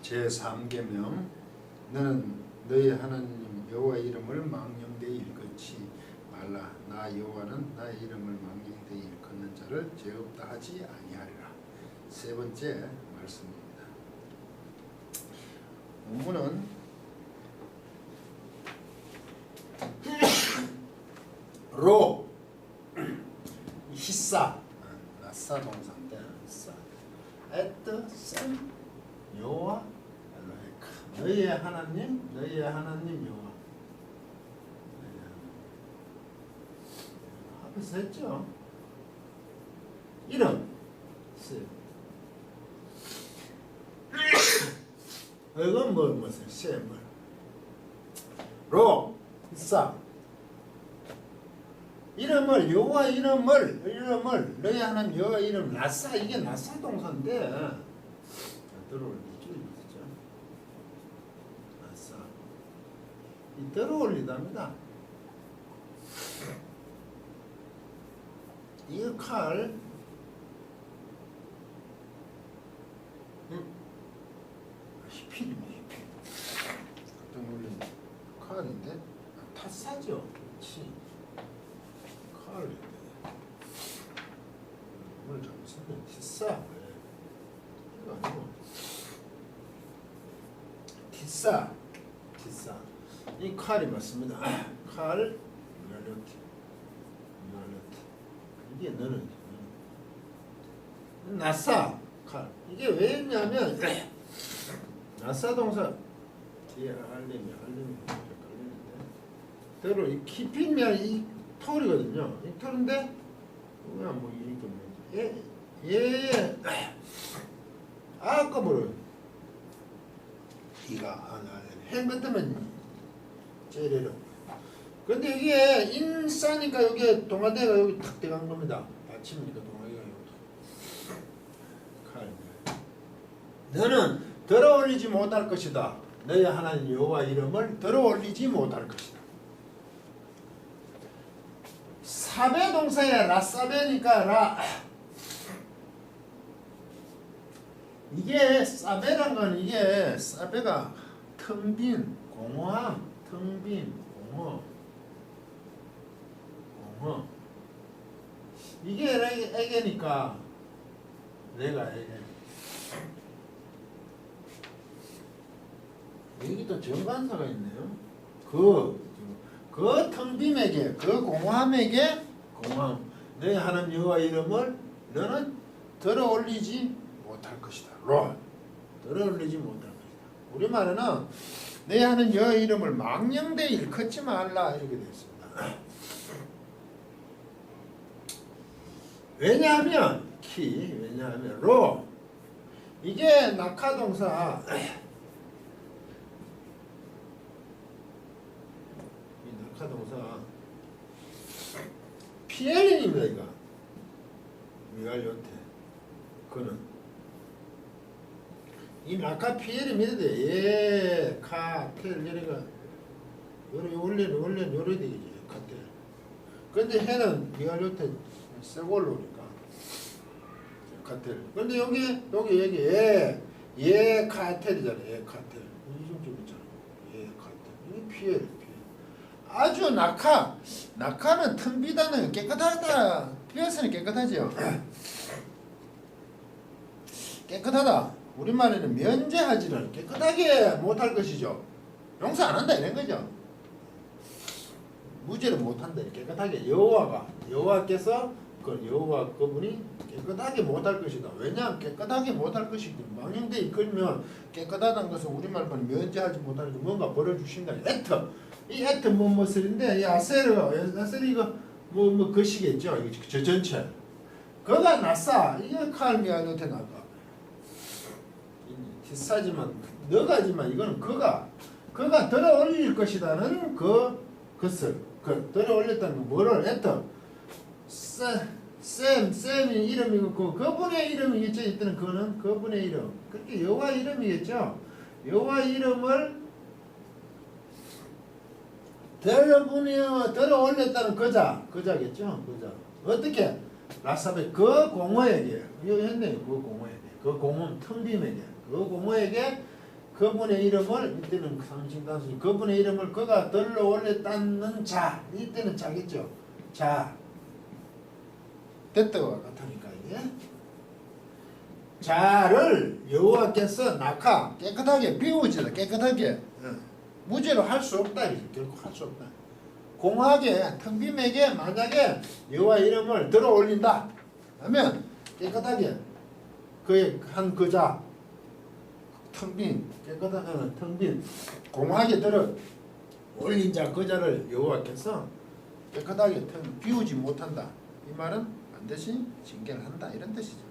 제3계명 너는 너희 하나님 여호와 이름을 망령되이 일컫지 말라. 나 여호와는 나의 이름을 망령되이 일컫는 자를 죄 없다 하지 아니하리라. 세 번째 말씀입니다. 본문은 로 히사 라사 동사인데 히사 에트 셈 여호와 엘로헤카 너희의 하나님 여호와 앞에서 했죠. 이름 셈 이건 무엇이요? 셈을 로 히사 이름을 여호와 이름을 너희 하나님 여호와 이름 라사 이게 라사 동사인데 들어올리죠 이거죠. 라사 이 들어올리답니다. 이 칼 히필입니다. 히필 어떤 올리는 칼인데 타사죠. 그렇지. 칼을 오늘 좀 쓰면 티싸 이거 아니고 티싸 이 칼이 맞습니다. 칼 미알로티 이게 너는 나사 칼 이게 왜 했냐면 나사 동사 뒤에 알림이 대로 이 깊이면 이 털이거든요. 이 털인데 그냥 뭐 이렇게 얘 아까부로 이가 하나 행 같으면 제래로. 근데 이게 인싸니까 여기 동아대가 여기 탁 들어간 겁니다. 아침이니까 동아대가 여기. 칼. 너는 들어올리지 못할 것이다. 너희 하나님 여호와 이름을 들어올리지 못할 것이다. 사베 동사에 라사베니까 라 이게 사베란 건 이게 사베가 텅빈 공허함 텅빈 공허 이게 에게니까 내가 에게 여기도 정관사가 있네요. 그 텅빔에게 그 공허함에게 공허함 너희 하나님 여호와 이름을 너는 들어올리지 못할 것이다. 로 들어올리지 못할 것이다. 우리말에는 너희 하나님 여호와 이름을 망령되이 일컫지 말라 이렇게 되어 있습니다. 왜냐하면 로 이게 낙하동사 동사 피엘린입니다. 이거 미갈요테 그는 이 낙하 피엘입니다. 예 카텔 이래가 원래는 요래 되겠지 카텔. 근데 해는 미갈요테 세골로니까 카텔. 근데 여기 예 카텔이잖아. 예 카텔 이좀 있잖아. 예 카텔 이게 피엘. 아주 낙하는 텅비다는 깨끗하다. 피어스는 깨끗하죠. 깨끗하다. 우리말에는 면제하지를 깨끗하게 못할 것이죠. 용서 안 한다 이런 거죠. 무죄를 못한다. 깨끗하게 여호와께서 그 여호와 그분이 깨끗하게 못할 것이다. 왜냐하면 깨끗하게 못할 것이기 때문에 망령되이 이끌면 깨끗하다는 것은 우리말로는 면제하지 못하는 게 뭔가 벌어주신다. 이 에트 무엇인데 이 아셀이 이거 뭐 것이겠죠. 저 전체 그가 나싸 이게 칼미알로테 나가 비싸지만 너가지만 이거는 그가 들어올릴 것이다는 그것을 들어올렸다는 거 뭐를 에트 쌤이 이름이고 그분의 이름이겠죠. 이때는 그는 그분의 이름 그렇게 여호와 이름이겠죠. 여호와 이름을 들어올렸다는 그자겠죠. 그자. 어떻게? 라사베 공허에게 이거 했네요. 공허에게 공허 텅빔에게 공허에게 그분의 이름을 이때는 상징단수 그분의 이름을 그가 들러 올렸다는 자 이때는 자겠죠. 자 됐다와 같으니까 이게 자를 여호와께서 낙하 깨끗하게 비우지다 깨끗하게 무죄로 할 수 없다 이제 결국 할 수 없다. 공하게 텅빔에게 만약에 여호와 이름을 들어 올린다 하면 깨끗하게 그의 한 그자 텅빈 깨끗한 텅빈 공하게 들어 올린 자 그자를 여호와께서 깨끗하게 비우지 못한다. 이 말은 반드시 징계를 한다 이런 뜻이죠.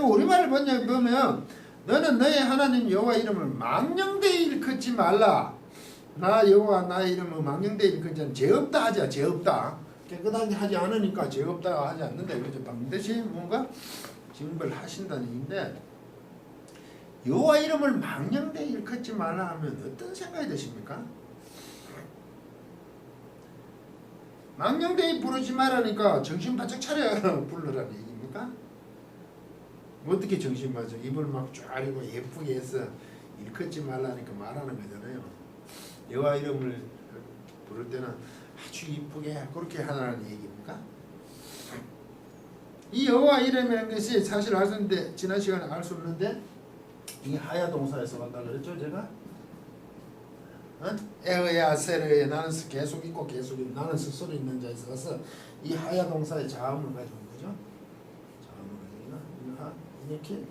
우리말을 보면 너는 너의 하나님 여호와 이름을 망령되이 일컫지 말라. 나 여호와 나의 이름을 망령되이 일컫지 죄 없다 하자. 죄 없다. 깨끗하게 하지 않으니까 죄 없다 하지 않는다. 그래서 반드시 뭔가 징벌을 하신다는 얘기인데 여호와 이름을 망령되이 일컫지 말라 하면 어떤 생각이 드십니까? 망령되이 부르지 말라니까 정신 바짝 차려 부르라는 얘기입니까? 어떻게 정신 바짝 입을 막 쫙이고 예쁘게 해서 일컫지 말라니까 말하는 거잖아요. 여호와 이름을 부를 때는 아주 이쁘게 그렇게 하라는 얘기입니까? 이 여호와 이름이라는 것이 사실 알 수 있는데 지난 시간에 알 수 없는데 이 하야 동사에서 왔다 그랬죠 제가? 에어야 세르에 나는 계속 있고 계속 있고 나는 스스로 있는 자에 있어서 이 하야 동사의 자음을 가지고 온 거죠. 자음을 가지고 이렇게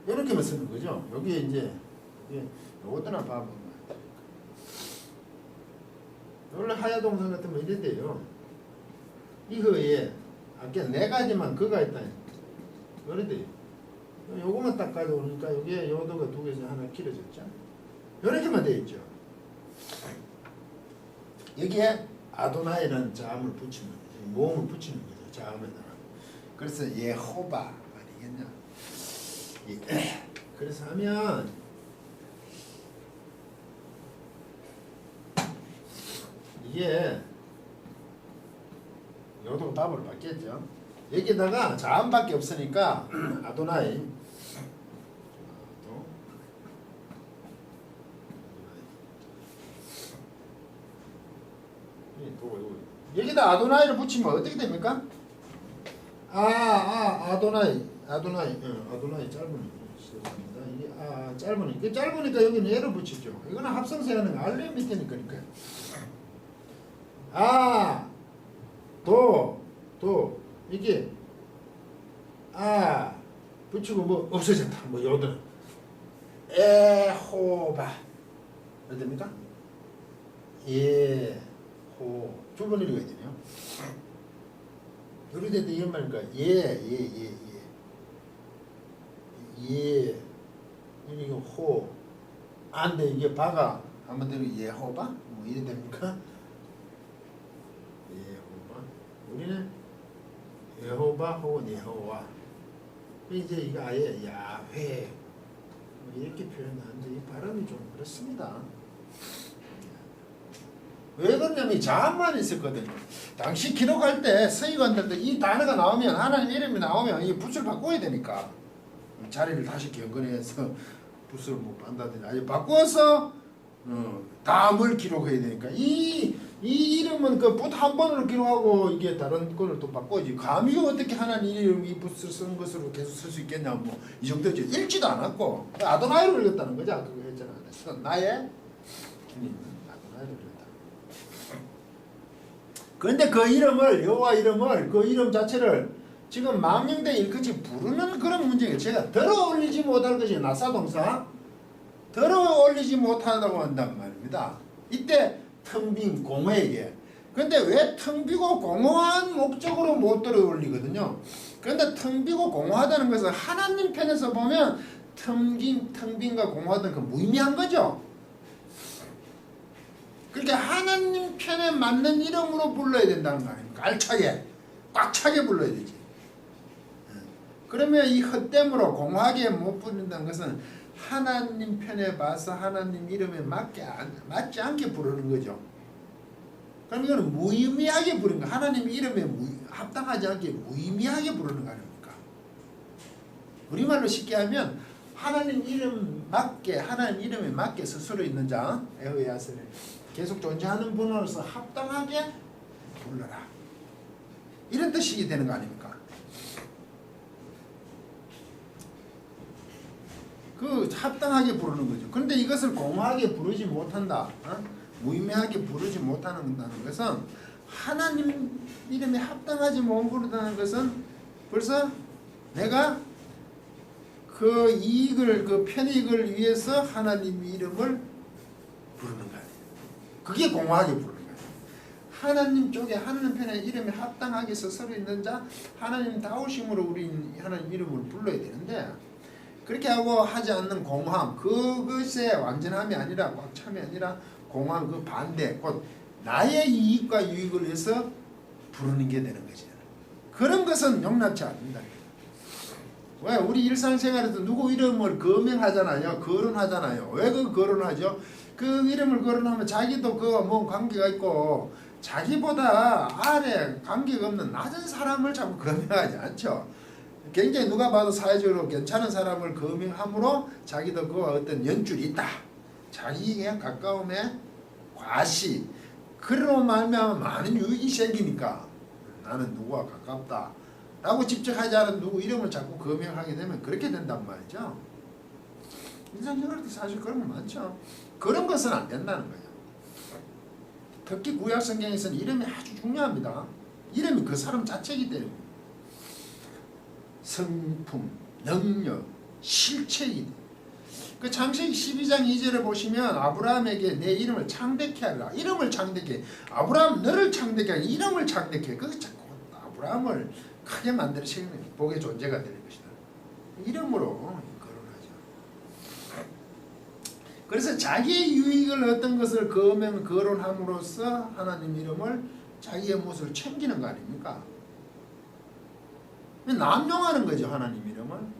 이렇게만 쓰는 거죠. 여기에 이제 요것도나 봐보면 원래 하야 동사 같으면 이래 돼요. 이거에 아까 네 가지만 그가 있다. 그래 돼요. 요거만 딱 가져오니까 여기에 요도가 두 개에서 하나 길어졌죠. 이렇게만 되어 있죠. 여기에 아도나이라는 자음을 붙이는 거죠. 모음을 붙이는 거죠. 자음에다가. 그래서 예호바 아니겠냐. 그래서 하면 이게 요도가 답으로 바뀌었죠. 여기다가 자음밖에 없으니까 아도나이 여기다 아도나이를 붙이면 어떻게 됩니까? 아도나이 아도나이 짧으니까 죄송합니다. 이게 짧으니까 짧으니까 여기는 얘를 붙이죠. 이거는 합성세하는 알렘 밑에니까 도 이게 붙이고 뭐 없어졌다. 뭐 요들 에호바 몇 됩니까? 예호 두 번 읽어야 되네요. 요리 때도 이런 말이니까 이게 호 안돼 이게 바가 한번 들으면 예호바 뭐 이래 됩니까? 예호바 우리는 여호바 혹은 여호와 이제 이거 아예 야훼 이렇게 표현하는데 이 발음이 좀 그렇습니다. 왜 그러냐면 이 자음만 있었거든요. 당시 기록할 때 서기관들도 이 단어가 나오면 하나님 이름이 나오면 이 붓을 바꿔야 되니까 자리를 다시 경건해서 붓을 못 반다든지 아예 바꿔서 다음을 기록해야 되니까 이 이름은 그 붓 한 번으로 기록하고 이게 다른 거를 또 바꿔야지. 감히 어떻게 하나님 이름 이 붓을 쓴 것으로 계속 쓸 수 있겠냐 뭐 이 정도지. 읽지도 않았고 아도나이로 읽었다는 거죠. 그거 했잖아. 그래서 나의 주님 아도나이로 읽었다. 그런데 그 이름을 여호와 이름을 그 이름 자체를 지금 망령되 일컫이 부르는 그런 문제가 제가 들어 올리지 못할 것이 나사동사 들어 올리지 못한다고 한단 말입니다. 이때 텅빈 공허에게. 근데 왜 텅비고 공허한 목적으로 못 들어 올리거든요. 그런데 텅비고 공허하다는 것은 하나님 편에서 보면 텅빈과 공허하다는 건 무의미한 거죠. 그러니까 하나님 편에 맞는 이름으로 불러야 된다는 거 아닙니까? 알차게 꽉 차게 불러야 되지. 그러면 이 헛됨으로 공허하게 못 부른다는 것은 하나님 편에 봐서 하나님 이름에 맞지 않게 부르는 거죠. 그럼 이거는 무의미하게 부르는 거. 하나님 이름에 합당하지 않게 무의미하게 부르는 거 아닙니까? 우리말로 쉽게 하면 하나님 이름 맞게 하나님 이름에 맞게 스스로 있는 자 에흐야스를 계속 존재하는 분으로서 합당하게 불러라. 이런 뜻이 되는 거 아닙니까? 그 합당하게 부르는 거죠. 그런데 이것을 공허하게 부르지 못한다. 무의미하게 부르지 못한다는 것은 하나님 이름에 합당하지 못 부른다는 것은 벌써 내가 그 이익을 그 편익을 위해서 하나님 이름을 부르는 거예요. 그게 공허하게 부르는 거예요. 하나님 쪽에 하나님 편에 이름에 합당하게 스스로 있는 자 하나님 다우심으로 우리 하나님 이름을 불러야 되는데 그렇게 하고 하지 않는 공허함 그것의 완전함이 아니라 꽉 참이 아니라 공허함 그 반대 곧 나의 이익과 유익을 위해서 부르는 게 되는 거지. 그런 것은 용납치 않는다. 왜? 우리 일상생활에서 누구 이름을 거명하잖아요. 거론하잖아요. 왜 그 거론하죠? 그 이름을 거론하면 자기도 그 뭐 관계가 있고 자기보다 아래 관계가 없는 낮은 사람을 자꾸 거명하지 않죠. 굉장히 누가 봐도 사회적으로 괜찮은 사람을 거명함으로 자기도 그와 어떤 연줄이 있다. 자기에게 가까움에 과시. 그로 말미암아 많은 유익이 생기니까 나는 누구와 가깝다. 라고 직접 하지 않은 누구 이름을 자꾸 거명하게 되면 그렇게 된단 말이죠. 인상적으로도 사실 그런 거 많죠. 그런 것은 안 된다는 거예요. 특히 구약 성경에서는 이름이 아주 중요합니다. 이름이 그 사람 자체이기 때문에 성품, 능력, 실체이기 그 창세기 12장 2절을 보시면 아브라함에게 내 이름을 창대케 하라. 이름을 창대케. 아브라함 너를 창대케 하라. 이름을 창대케. 그 자꾸 아브라함을 크게 만들어 세우는 복의 존재가 되는 것이다. 이름으로 거론하죠. 그래서 자기의 유익을 어떤 것을 거론함으로써 하나님 이름을 자기의 모습을 챙기는 거 아닙니까? 남용하는 거죠. 하나님 이름을.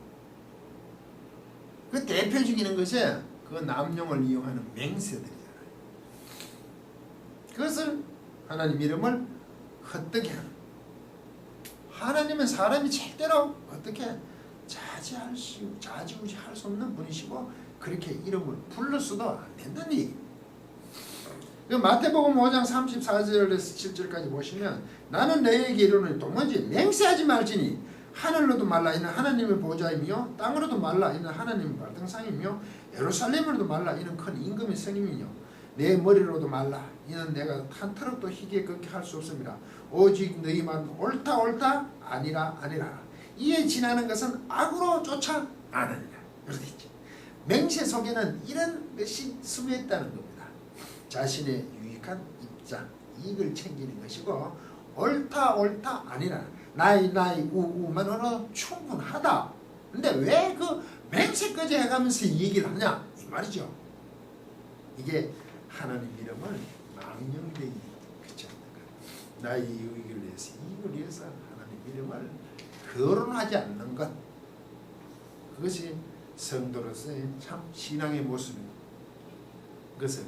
그 대표적인 것이 그 남용을 이용하는 맹세들이잖아요. 그것을 하나님 이름을 헛되게 하는. 하나님은 사람이 절대로 어떻게 좌지우지할 수 없는 분이시고 그렇게 이름을 불러서도 안 된다는 얘기입니다. 마태복음 5장 34절에서 7절까지 보시면 나는 너희에게 이르노니 도무지 맹세하지 말지니 하늘로도 말라 이는 하나님의 보좌이며 땅으로도 말라 이는 하나님의 발등상이며 예루살렘으로도 말라 이는 큰 임금의 성임이며 내 머리로도 말라 이는 내가 한 트럭도 희게 걷게 할 수 없습니다. 오직 너희 말 옳다 옳다 아니라 아니라 이에 지나는 것은 악으로 쫓아 아느니라. 이렇게 있죠. 맹세 속에는 이런 것이 숨어 있다는 겁니다. 자신의 유익한 입장, 이익을 챙기는 것이고 옳다 옳다 아니라 나이 우만으로 충분하다. 근데 왜 그 맹세까지 해가면서 이 얘기를 하냐 이 말이죠. 이게 하나님 이름을 망령되이 그치 않는가. 나의 유익을 위해서 이익을 위해서 하나님 이름을 거론하지 않는 것. 그것이 성도로서의 참 신앙의 모습입니다. 그것을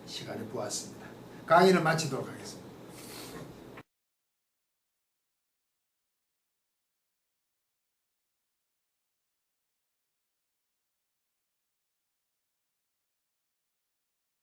시간에 보았습니다. 강의를 마치도록 하겠습니다.